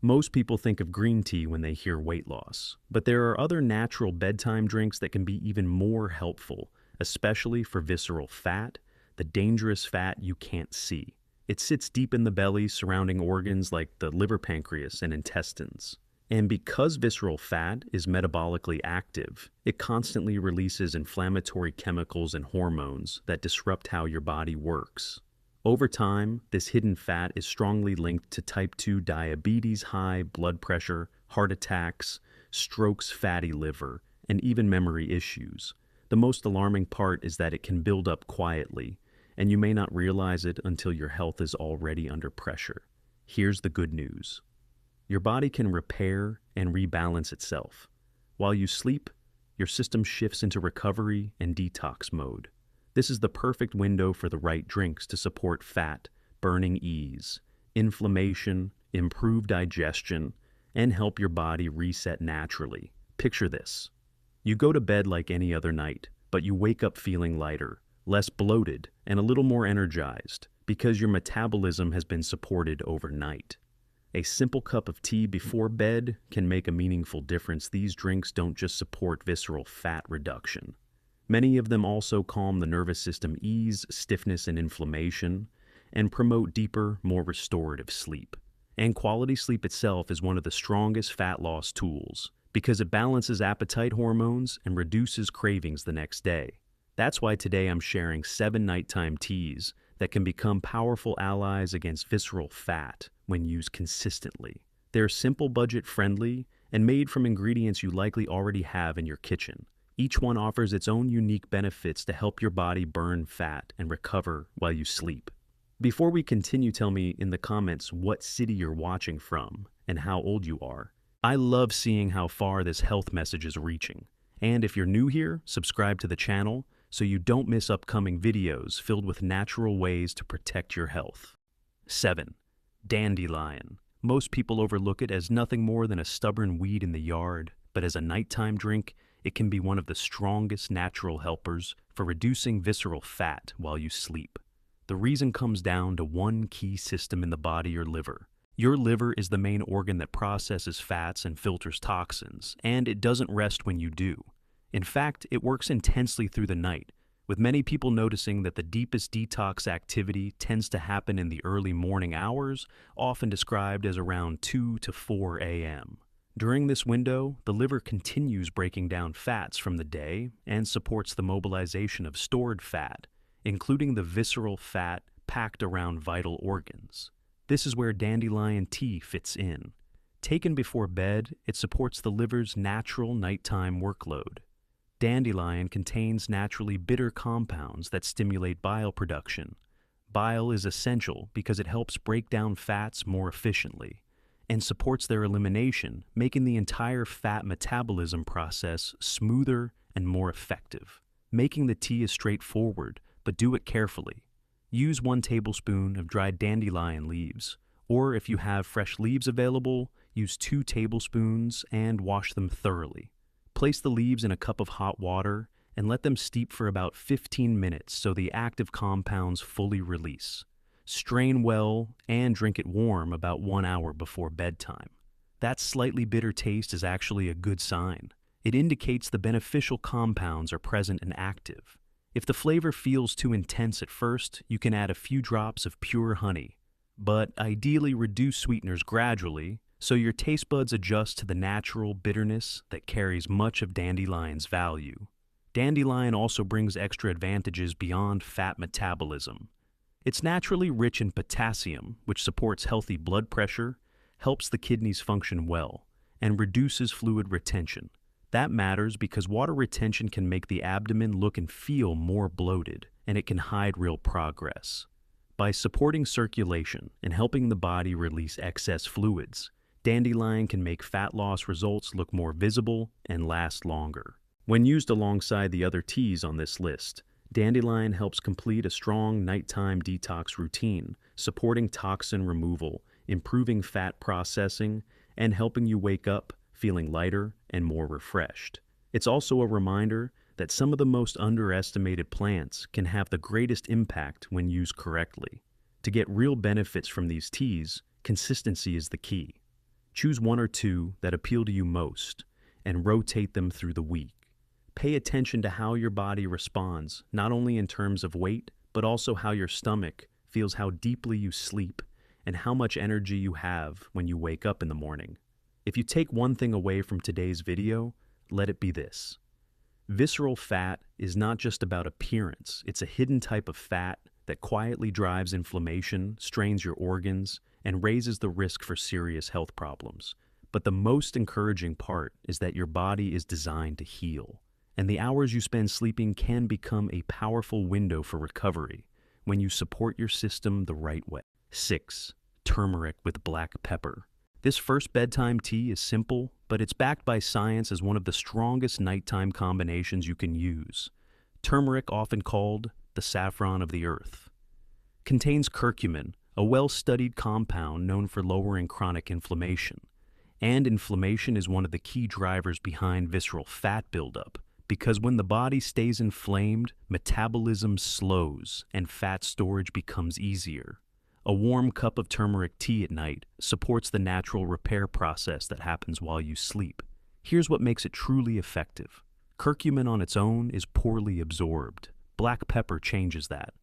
Most people think of green tea when they hear weight loss, but there are other natural bedtime drinks that can be even more helpful, especially for visceral fat, the dangerous fat you can't see. It sits deep in the belly, surrounding organs like the liver, pancreas, and intestines. And because visceral fat is metabolically active, it constantly releases inflammatory chemicals and hormones that disrupt how your body works. Over time, this hidden fat is strongly linked to type 2 diabetes, high blood pressure, heart attacks, strokes, fatty liver, and even memory issues. The most alarming part is that it can build up quietly, and you may not realize it until your health is already under pressure. Here's the good news. Your body can repair and rebalance itself. While you sleep, your system shifts into recovery and detox mode. This is the perfect window for the right drinks to support fat, burning ease, inflammation, improve digestion, and help your body reset naturally. Picture this. You go to bed like any other night, but you wake up feeling lighter, less bloated, and a little more energized because your metabolism has been supported overnight. A simple cup of tea before bed can make a meaningful difference. These drinks don't just support visceral fat reduction. Many of them also calm the nervous system, ease stiffness and inflammation, and promote deeper, more restorative sleep. And quality sleep itself is one of the strongest fat loss tools because it balances appetite hormones and reduces cravings the next day. That's why today I'm sharing 7 nighttime teas that can become powerful allies against visceral fat when used consistently. They're simple, budget-friendly, and made from ingredients you likely already have in your kitchen. Each one offers its own unique benefits to help your body burn fat and recover while you sleep. Before we continue, tell me in the comments what city you're watching from and how old you are. I love seeing how far this health message is reaching. And if you're new here, subscribe to the channel so you don't miss upcoming videos filled with natural ways to protect your health. 7. Dandelion. Most people overlook it as nothing more than a stubborn weed in the yard, but as a nighttime drink, it can be one of the strongest natural helpers for reducing visceral fat while you sleep. The reason comes down to one key system in the body, your liver. Your liver is the main organ that processes fats and filters toxins, and it doesn't rest when you do. In fact, it works intensely through the night, with many people noticing that the deepest detox activity tends to happen in the early morning hours, often described as around 2 to 4 a.m. During this window, the liver continues breaking down fats from the day and supports the mobilization of stored fat, including the visceral fat packed around vital organs. This is where dandelion tea fits in. Taken before bed, it supports the liver's natural nighttime workload. Dandelion contains naturally bitter compounds that stimulate bile production. Bile is essential because it helps break down fats more efficiently and supports their elimination, making the entire fat metabolism process smoother and more effective. Making the tea is straightforward, but do it carefully. Use 1 tablespoon of dried dandelion leaves, or if you have fresh leaves available, use 2 tablespoons and wash them thoroughly. Place the leaves in a cup of hot water and let them steep for about 15 minutes so the active compounds fully release. Strain well and drink it warm about 1 hour before bedtime. That slightly bitter taste is actually a good sign. It indicates the beneficial compounds are present and active. If the flavor feels too intense at first, you can add a few drops of pure honey, but ideally reduce sweeteners gradually so your taste buds adjust to the natural bitterness that carries much of dandelion's value. Dandelion also brings extra advantages beyond fat metabolism. It's naturally rich in potassium, which supports healthy blood pressure, helps the kidneys function well, and reduces fluid retention. That matters because water retention can make the abdomen look and feel more bloated, and it can hide real progress. By supporting circulation and helping the body release excess fluids, dandelion can make fat loss results look more visible and last longer. When used alongside the other teas on this list, dandelion helps complete a strong nighttime detox routine, supporting toxin removal, improving fat processing, and helping you wake up feeling lighter and more refreshed. It's also a reminder that some of the most underestimated plants can have the greatest impact when used correctly. To get real benefits from these teas, consistency is the key. Choose one or two that appeal to you most and rotate them through the week. Pay attention to how your body responds, not only in terms of weight, but also how your stomach feels, how deeply you sleep, and how much energy you have when you wake up in the morning. If you take one thing away from today's video, let it be this. Visceral fat is not just about appearance. It's a hidden type of fat that quietly drives inflammation, strains your organs, and raises the risk for serious health problems. But the most encouraging part is that your body is designed to heal, and the hours you spend sleeping can become a powerful window for recovery when you support your system the right way. 6. Turmeric with black pepper. This first bedtime tea is simple, but it's backed by science as one of the strongest nighttime combinations you can use. Turmeric, often called the saffron of the earth, contains curcumin, a well-studied compound known for lowering chronic inflammation. And inflammation is one of the key drivers behind visceral fat buildup, because when the body stays inflamed, metabolism slows and fat storage becomes easier. A warm cup of turmeric tea at night supports the natural repair process that happens while you sleep. Here's what makes it truly effective. Curcumin on its own is poorly absorbed. Black pepper changes that.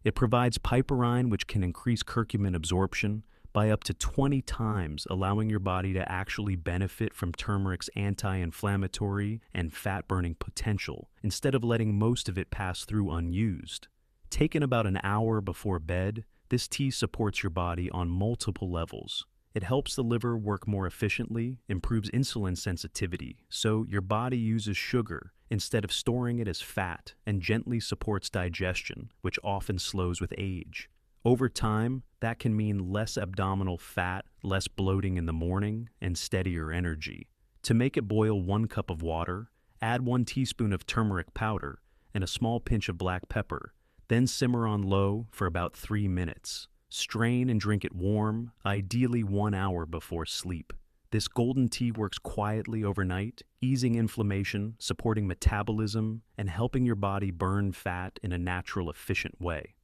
It provides piperine, which can increase curcumin absorption by up to 20 times, allowing your body to actually benefit from turmeric's anti-inflammatory and fat-burning potential, instead of letting most of it pass through unused. Taken about an hour before bed, this tea supports your body on multiple levels. It helps the liver work more efficiently, improves insulin sensitivity, so your body uses sugar instead of storing it as fat, and gently supports digestion, which often slows with age. Over time, that can mean less abdominal fat, less bloating in the morning, and steadier energy. To make it, boil 1 cup of water, add 1 teaspoon of turmeric powder, and a small pinch of black pepper. Then simmer on low for about 3 minutes. Strain and drink it warm, ideally 1 hour before sleep. This golden tea works quietly overnight, easing inflammation, supporting metabolism, and helping your body burn fat in a natural, efficient way.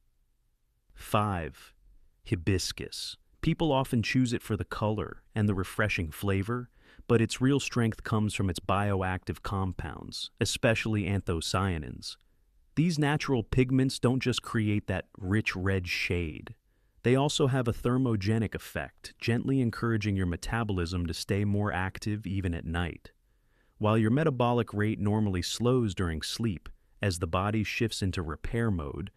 5. Hibiscus. People often choose it for the color and the refreshing flavor, but its real strength comes from its bioactive compounds, especially anthocyanins. These natural pigments don't just create that rich red shade. They also have a thermogenic effect, gently encouraging your metabolism to stay more active even at night. While your metabolic rate normally slows during sleep, as the body shifts into repair mode,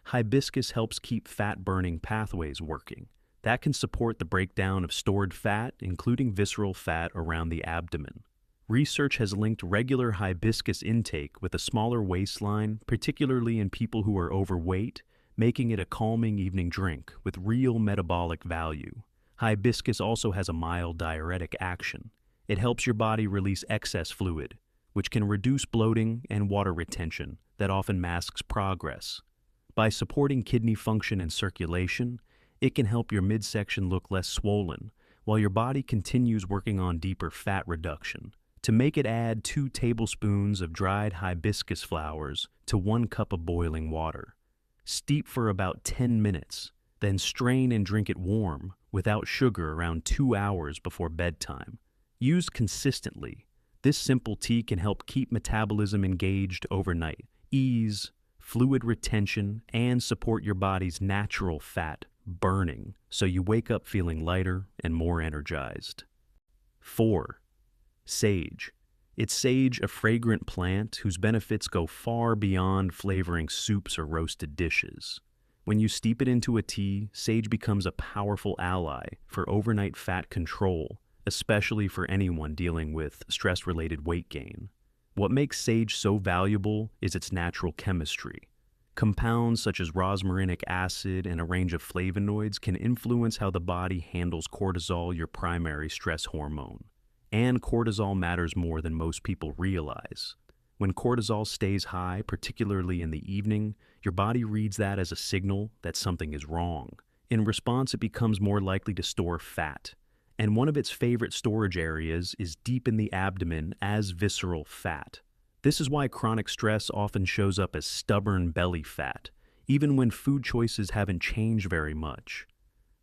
hibiscus helps keep fat-burning pathways working. That can support the breakdown of stored fat, including visceral fat around the abdomen. Research has linked regular hibiscus intake with a smaller waistline, particularly in people who are overweight, making it a calming evening drink with real metabolic value. Hibiscus also has a mild diuretic action. It helps your body release excess fluid, which can reduce bloating and water retention that often masks progress. By supporting kidney function and circulation, it can help your midsection look less swollen, while your body continues working on deeper fat reduction. To make it, add 2 tablespoons of dried hibiscus flowers to 1 cup of boiling water. Steep for about 10 minutes, then strain and drink it warm, without sugar, around 2 hours before bedtime. Used consistently, this simple tea can help keep metabolism engaged overnight, ease fluid retention, and support your body's natural fat burning, so you wake up feeling lighter and more energized. 4. Sage. It's sage, a fragrant plant whose benefits go far beyond flavoring soups or roasted dishes. When you steep it into a tea, sage becomes a powerful ally for overnight fat control, especially for anyone dealing with stress-related weight gain. What makes sage so valuable is its natural chemistry. Compounds such as rosmarinic acid and a range of flavonoids can influence how the body handles cortisol, your primary stress hormone. And cortisol matters more than most people realize. When cortisol stays high, particularly in the evening, your body reads that as a signal that something is wrong. In response, it becomes more likely to store fat. And one of its favorite storage areas is deep in the abdomen as visceral fat. This is why chronic stress often shows up as stubborn belly fat, even when food choices haven't changed very much.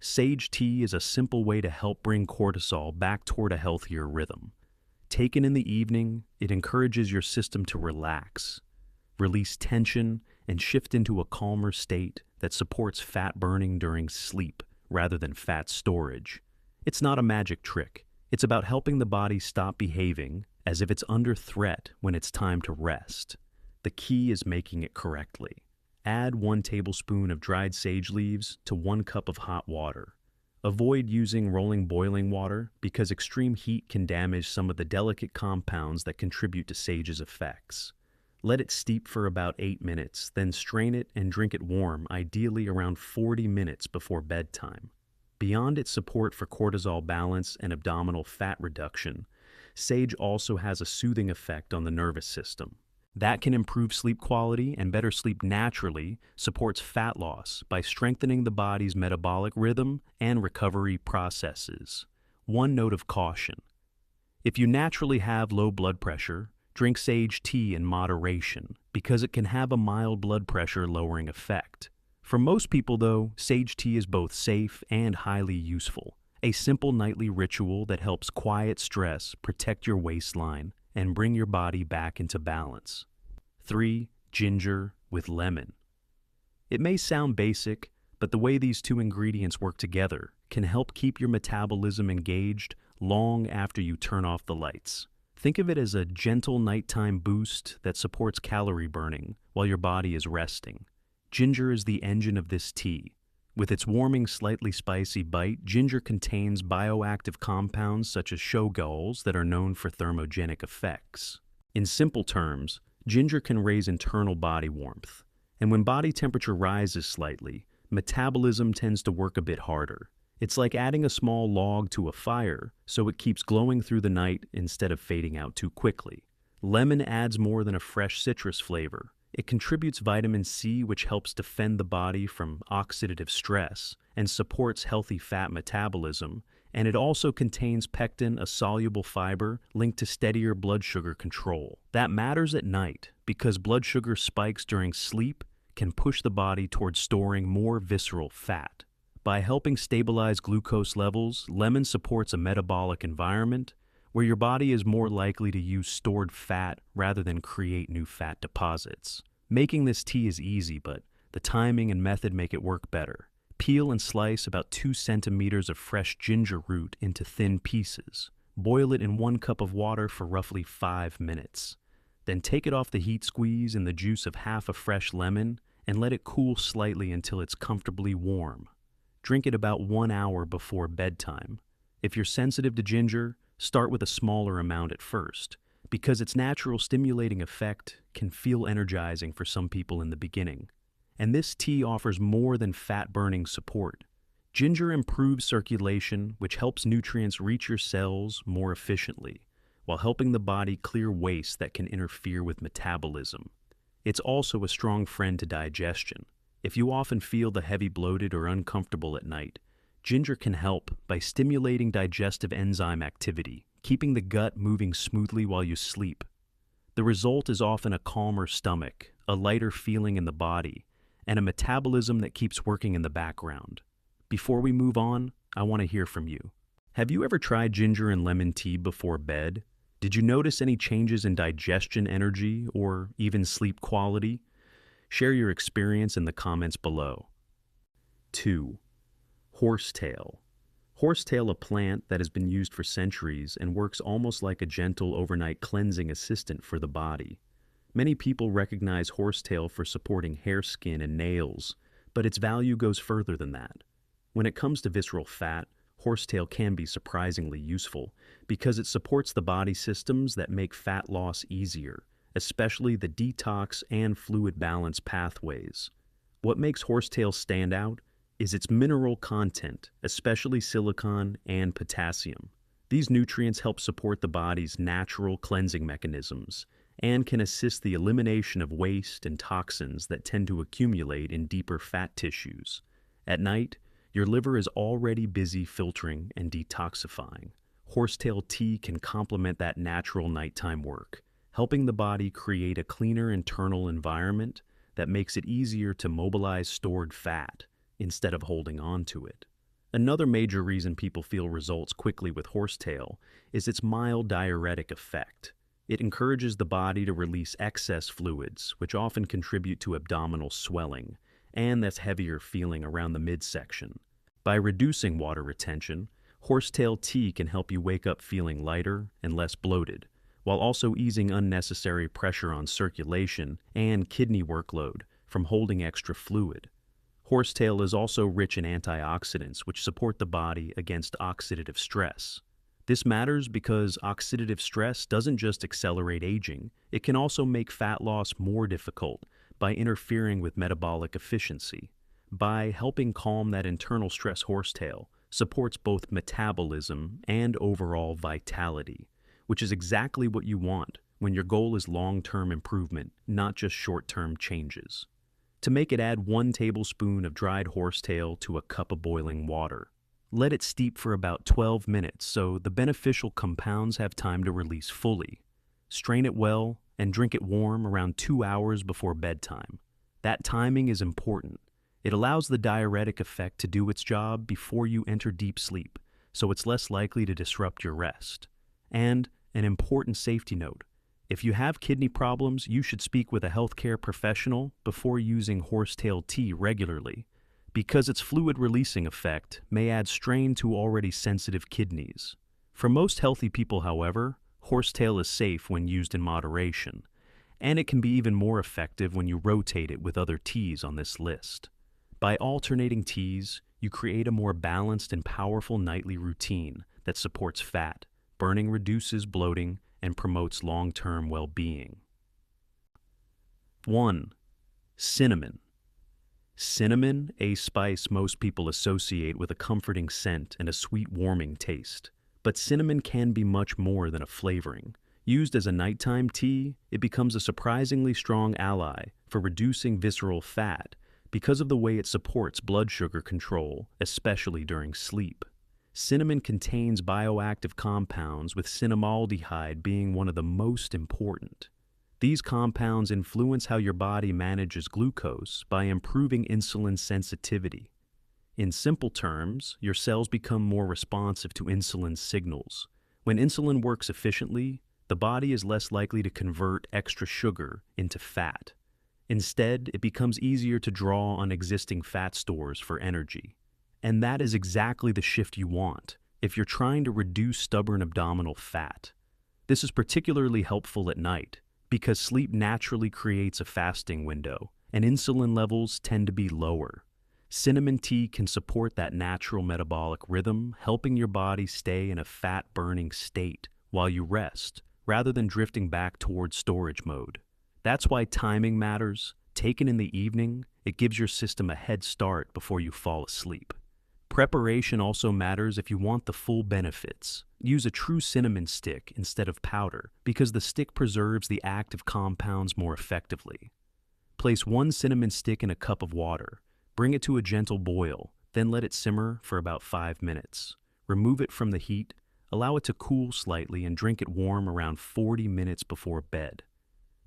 Sage tea is a simple way to help bring cortisol back toward a healthier rhythm. Taken in the evening, it encourages your system to relax, release tension, and shift into a calmer state that supports fat burning during sleep rather than fat storage. It's not a magic trick. It's about helping the body stop behaving as if it's under threat when it's time to rest. The key is making it correctly. Add 1 tablespoon of dried sage leaves to 1 cup of hot water. Avoid using rolling boiling water because extreme heat can damage some of the delicate compounds that contribute to sage's effects. Let it steep for about 8 minutes, then strain it and drink it warm, ideally around 40 minutes before bedtime. Beyond its support for cortisol balance and abdominal fat reduction, sage also has a soothing effect on the nervous system. That can improve sleep quality, and better sleep naturally supports fat loss by strengthening the body's metabolic rhythm and recovery processes. One note of caution: if you naturally have low blood pressure, drink sage tea in moderation because it can have a mild blood pressure lowering effect. For most people, though, sage tea is both safe and highly useful. A simple nightly ritual that helps quiet stress, protect your waistline, and bring your body back into balance. 3. Ginger with lemon. It may sound basic, but the way these two ingredients work together can help keep your metabolism engaged long after you turn off the lights. Think of it as a gentle nighttime boost that supports calorie burning while your body is resting. Ginger is the engine of this tea. With its warming, slightly spicy bite, ginger contains bioactive compounds such as shogaols that are known for thermogenic effects. In simple terms, ginger can raise internal body warmth, and when body temperature rises slightly, metabolism tends to work a bit harder. It's like adding a small log to a fire so it keeps glowing through the night instead of fading out too quickly. Lemon adds more than a fresh citrus flavor. It contributes vitamin C, which helps defend the body from oxidative stress and supports healthy fat metabolism, and it also contains pectin, a soluble fiber linked to steadier blood sugar control. That matters at night because blood sugar spikes during sleep can push the body towards storing more visceral fat. By helping stabilize glucose levels, lemon supports a metabolic environment where your body is more likely to use stored fat rather than create new fat deposits. Making this tea is easy, but the timing and method make it work better. Peel and slice about 2 centimeters of fresh ginger root into thin pieces. Boil it in 1 cup of water for roughly 5 minutes. Then take it off the heat squeeze in the juice of half a fresh lemon and let it cool slightly until it's comfortably warm. Drink it about 1 hour before bedtime. If you're sensitive to ginger, start with a smaller amount at first, because its natural stimulating effect can feel energizing for some people in the beginning. And this tea offers more than fat-burning support. Ginger improves circulation, which helps nutrients reach your cells more efficiently, while helping the body clear waste that can interfere with metabolism. It's also a strong friend to digestion. If you often feel the heavy bloated or uncomfortable at night, ginger can help by stimulating digestive enzyme activity, keeping the gut moving smoothly while you sleep. The result is often a calmer stomach, a lighter feeling in the body, and a metabolism that keeps working in the background. Before we move on, I want to hear from you. Have you ever tried ginger and lemon tea before bed? Did you notice any changes in digestion energy or even sleep quality? Share your experience in the comments below. 2. Horsetail. Horsetail, a plant that has been used for centuries and works almost like a gentle overnight cleansing assistant for the body. Many people recognize horsetail for supporting hair, skin, and nails, but its value goes further than that. When it comes to visceral fat, horsetail can be surprisingly useful because it supports the body systems that make fat loss easier, especially the detox and fluid balance pathways. What makes horsetail stand out is its mineral content, especially silicon and potassium. These nutrients help support the body's natural cleansing mechanisms and can assist the elimination of waste and toxins that tend to accumulate in deeper fat tissues. At night, your liver is already busy filtering and detoxifying. Horsetail tea can complement that natural nighttime work, helping the body create a cleaner internal environment that makes it easier to mobilize stored fat instead of holding on to it. Another major reason people feel results quickly with horsetail is its mild diuretic effect. It encourages the body to release excess fluids, which often contribute to abdominal swelling and that heavier feeling around the midsection. By reducing water retention, horsetail tea can help you wake up feeling lighter and less bloated, while also easing unnecessary pressure on circulation and kidney workload from holding extra fluid. Horsetail is also rich in antioxidants, which support the body against oxidative stress. This matters because oxidative stress doesn't just accelerate aging, it can also make fat loss more difficult by interfering with metabolic efficiency. By helping calm that internal stress, horsetail supports both metabolism and overall vitality, which is exactly what you want when your goal is long-term improvement, not just short-term changes. To make it, add 1 tablespoon of dried horsetail to a cup of boiling water. Let it steep for about 12 minutes so the beneficial compounds have time to release fully. Strain it well and drink it warm around 2 hours before bedtime. That timing is important. It allows the diuretic effect to do its job before you enter deep sleep, so it's less likely to disrupt your rest. And an important safety note: if you have kidney problems, you should speak with a healthcare professional before using horsetail tea regularly, because its fluid-releasing effect may add strain to already sensitive kidneys. For most healthy people, however, horsetail is safe when used in moderation, and it can be even more effective when you rotate it with other teas on this list. By alternating teas, you create a more balanced and powerful nightly routine that supports fat burning, reduces bloating, and promotes long-term well-being. 1. Cinnamon. Cinnamon, a spice most people associate with a comforting scent and a sweet, warming taste. But cinnamon can be much more than a flavoring. Used as a nighttime tea, it becomes a surprisingly strong ally for reducing visceral fat because of the way it supports blood sugar control, especially during sleep. Cinnamon contains bioactive compounds, with cinnamaldehyde being one of the most important. These compounds influence how your body manages glucose by improving insulin sensitivity. In simple terms, your cells become more responsive to insulin signals. When insulin works efficiently, the body is less likely to convert extra sugar into fat. Instead, it becomes easier to draw on existing fat stores for energy. And that is exactly the shift you want if you're trying to reduce stubborn abdominal fat. This is particularly helpful at night because sleep naturally creates a fasting window, and insulin levels tend to be lower. Cinnamon tea can support that natural metabolic rhythm, helping your body stay in a fat-burning state while you rest, rather than drifting back towards storage mode. That's why timing matters. Taken in the evening, it gives your system a head start before you fall asleep. Preparation also matters if you want the full benefits. Use a true cinnamon stick instead of powder because the stick preserves the active compounds more effectively. Place 1 cinnamon stick in a cup of water. Bring it to a gentle boil, then let it simmer for about 5 minutes. Remove it from the heat, allow it to cool slightly, and drink it warm around 40 minutes before bed.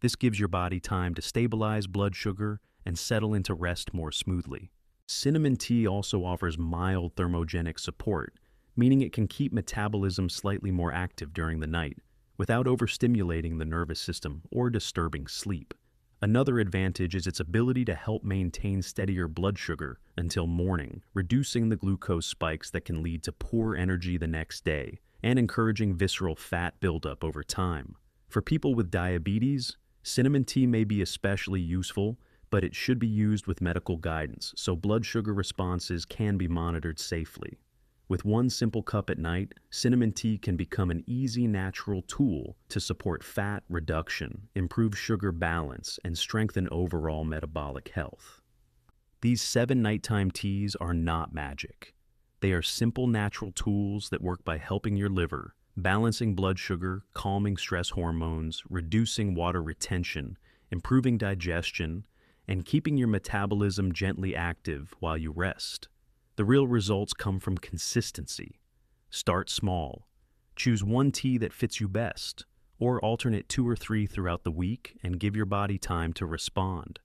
This gives your body time to stabilize blood sugar and settle into rest more smoothly. Cinnamon tea also offers mild thermogenic support, meaning it can keep metabolism slightly more active during the night without overstimulating the nervous system or disturbing sleep. Another advantage is its ability to help maintain steadier blood sugar until morning, reducing the glucose spikes that can lead to poor energy the next day and encouraging visceral fat buildup over time. For people with diabetes, cinnamon tea may be especially useful, but it should be used with medical guidance so blood sugar responses can be monitored safely. With 1 simple cup at night, cinnamon tea can become an easy, natural tool to support fat reduction, improve sugar balance, and strengthen overall metabolic health. These 7 nighttime teas are not magic. They are simple, natural tools that work by helping your liver, balancing blood sugar, calming stress hormones, reducing water retention, improving digestion, and keeping your metabolism gently active while you rest. The real results come from consistency. Start small. Choose 1 tea that fits you best, or alternate 2 or 3 throughout the week and give your body time to respond.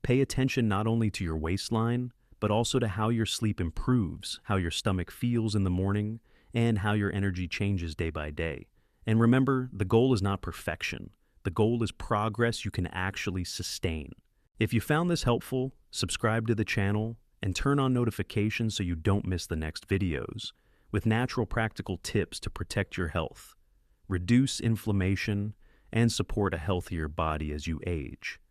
Pay attention not only to your waistline, but also to how your sleep improves, how your stomach feels in the morning, and how your energy changes day by day. And remember, the goal is not perfection. The goal is progress you can actually sustain. If you found this helpful, subscribe to the channel and turn on notifications so you don't miss the next videos, with natural practical tips to protect your health, reduce inflammation, and support a healthier body as you age.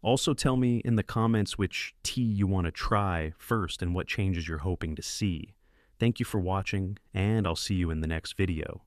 Also tell me in the comments which tea you want to try first and what changes you're hoping to see. Thank you for watching, and I'll see you in the next video.